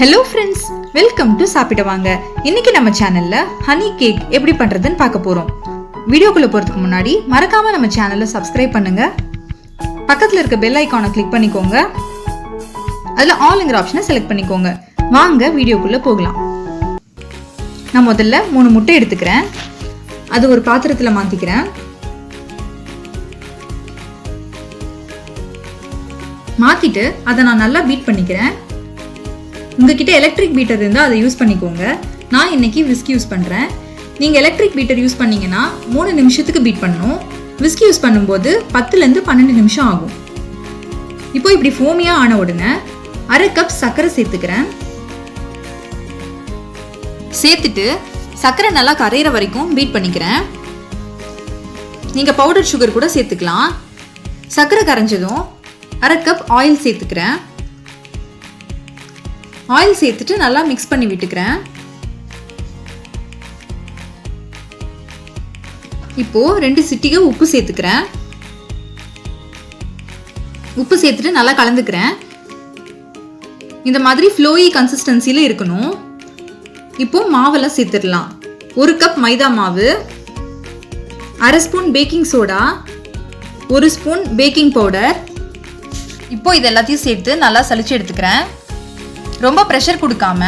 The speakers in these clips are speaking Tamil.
Hello friends, welcome to சாப்பிட வாங்க. இன்னைக்கு நம்ம சேனல்ல ஹனி கேக் எப்படி பண்றதுன்னு பார்க்க போறோம். வீடியோக்குள்ள போறதுக்கு முன்னாடி மறக்காம நம்ம சேனலை சப்ஸ்கிரைப் பண்ணுங்க. பக்கத்துல இருக்க பெல் ஐகானை கிளிக் பண்ணிக்கோங்க. அதுல ஆல்ங்கிற ஆப்ஷனை செலக்ட் பண்ணிக்கோங்க. வாங்க வீடியோக்குள்ள போகலாம். நான் முதல்ல 3 முட்டை எடுத்துக்கிறேன். அது ஒரு பாத்திரத்துல மாத்திக்கிறேன். மாத்திட்டு அதை நான் நல்லா பீட் பண்ணிக்கிறேன். உங்ககிட்ட எலக்ட்ரிக் பீட்டர் இருந்தால் அதை யூஸ் பண்ணிக்கோங்க. நான் இன்னைக்கு விஸ்க் யூஸ் பண்ணுறேன். நீங்கள் எலக்ட்ரிக் பீட்டர் யூஸ் பண்ணீங்கன்னா 3 நிமிஷத்துக்கு பீட் பண்ணணும். விஸ்க் யூஸ் பண்ணும்போது 10லேருந்து 12 நிமிஷம் ஆகும். இப்போ இப்படி ஃபோமியாக ஆன உடனே 1/2 கப் சர்க்கரை சேர்த்துக்கிறேன். சேர்த்துட்டு சர்க்கரை நல்லா கரையிற வரைக்கும் பீட் பண்ணிக்கிறேன். நீங்கள் பவுடர் சுகர் கூட சேர்த்துக்கலாம். சர்க்கரை கரைஞ்சதும் 1/2 கப் ஆயில் சேர்த்துக்கிறேன். ஆயில் சேர்த்துட்டு நல்லா மிக்ஸ் பண்ணி விட்டுக்கிறேன். இப்போ 2 சிட்டிகை உப்பு சேர்த்துக்கிறேன். உப்பு சேர்த்துட்டு நல்லா கலந்துக்கிறேன். இந்த மாதிரி ஃப்ளோயி கன்சிஸ்டன்சில இருக்கணும். இப்போ மாவெல்லாம் சேர்த்துடலாம். 1 கப் மைதா மாவு, 1/2 spoon baking soda, 1 spoon baking powder. இப்போ இது எல்லாத்தையும் சேர்த்து நல்லா சலிச்சு எடுத்துக்கிறேன். ரொம்ப ப்ரெஷர் கொடுக்காம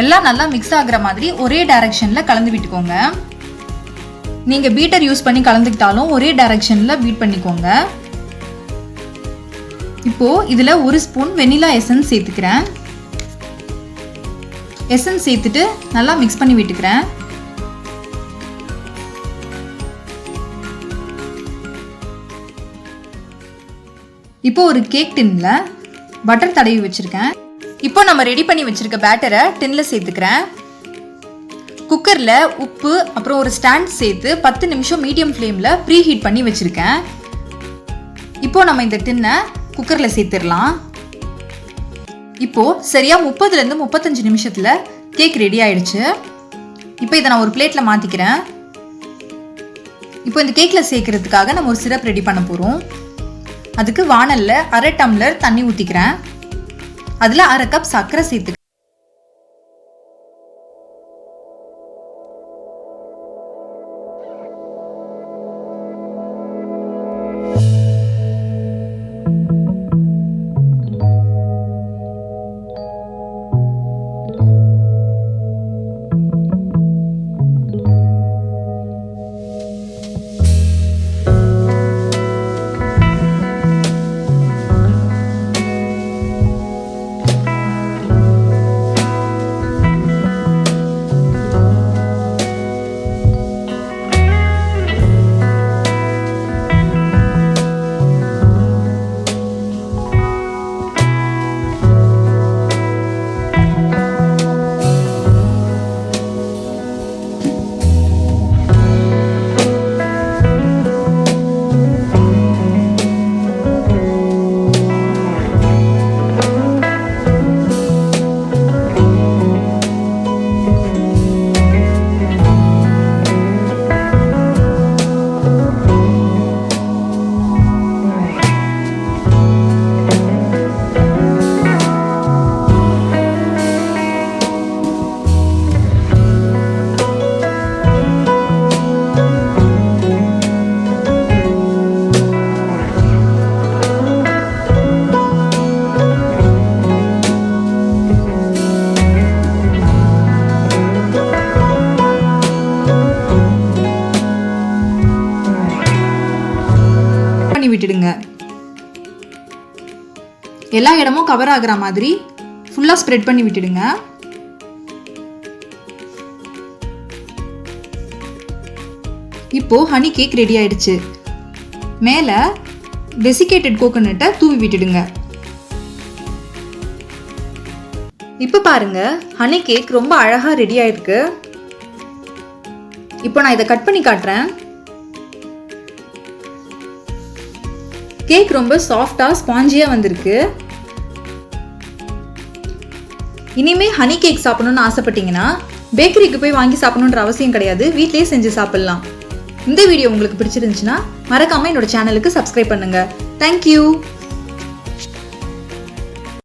எல்லாம் நல்லா மிக்ஸ் ஆகுற மாதிரி ஒரே டைரக்ஷன்ல கலந்து விட்டுக்கோங்க. நீங்க பீட்டர் யூஸ் பண்ணி கலந்துக்கிட்டாலும் ஒரே டைரக்ஷன்ல பீட் பண்ணிக்கோங்க. இப்போ இதுல 1 ஸ்பூன் வெனிலா எசன்ஸ் சேர்த்துக்கிறேன். எசன்ஸ் சேர்த்துட்டு நல்லா மிக்ஸ் பண்ணி விட்டுக்கிறேன். இப்போ ஒரு கேக் டின்ல பட்டர் தடவி வச்சிருக்கேன். இப்போ நம்ம ரெடி பண்ணி வச்சிருக்க பேட்டரை டின்ல சேர்த்துக்கிறேன். குக்கர்ல உப்பு அப்புறம் ஒரு ஸ்டாண்ட் சேர்த்து 10 நிமிஷம் மீடியம் ஃப்ளேம்ல ப்ரீ ஹீட் பண்ணி வச்சிருக்கேன். இப்போ நம்ம இந்த டின்னை குக்கர்ல சேர்த்துடலாம். இப்போ சரியா 30லேருந்து 35 நிமிஷத்துல கேக் ரெடி ஆயிடுச்சு. இப்போ இதை நான் ஒரு பிளேட்ல மாத்திக்கிறேன். இப்போ இந்த கேக்ல சேர்க்கறதுக்காக நம்ம ஒரு சிரப் ரெடி பண்ண போறோம். அதுக்கு வாணல்ல 1/2 டம்ளர் தண்ணி ஊத்திக்கிறேன். அதுல 1/2 கப் சர்க்கரை சேர்த்து விட்டுடுங்க. எல்லா இடமும் கவர் ஆகுற மாதிரி ஃபுல்லா ஸ்ப்ரெட் பண்ணி விட்டுடுங்க. இப்போ ஹனி கேக் ரெடி ஆயிடுச்சு. மேல டெசிகேட்டட் கோகோனட்டை தூவி விட்டுடுங்க. இப்போ பாருங்க, ஹனி கேக் ரொம்ப அழகா ரெடி ஆயிருக்கு. இப்போ நான் இதை கட் பண்ணி காட்டுறேன். கேக் ரொம்ப சாஃப்டா ஸ்பாஞ்சியா வந்திருக்கு. இனிமே ஹனி கேக் சாப்பிடணும்னு ஆசைப்பட்டீங்கன்னா பேக்கரிக்கு போய் வாங்கி சாப்பிடணுன்ற அவசியம் கிடையாது. வீட்லயே செஞ்சு சாப்பிடலாம். இந்த வீடியோ உங்களுக்கு பிடிச்சிருந்துச்சுன்னா மறக்காம என்னோட சேனலுக்கு சப்ஸ்கிரைப் பண்ணுங்க. தேங்க்யூ.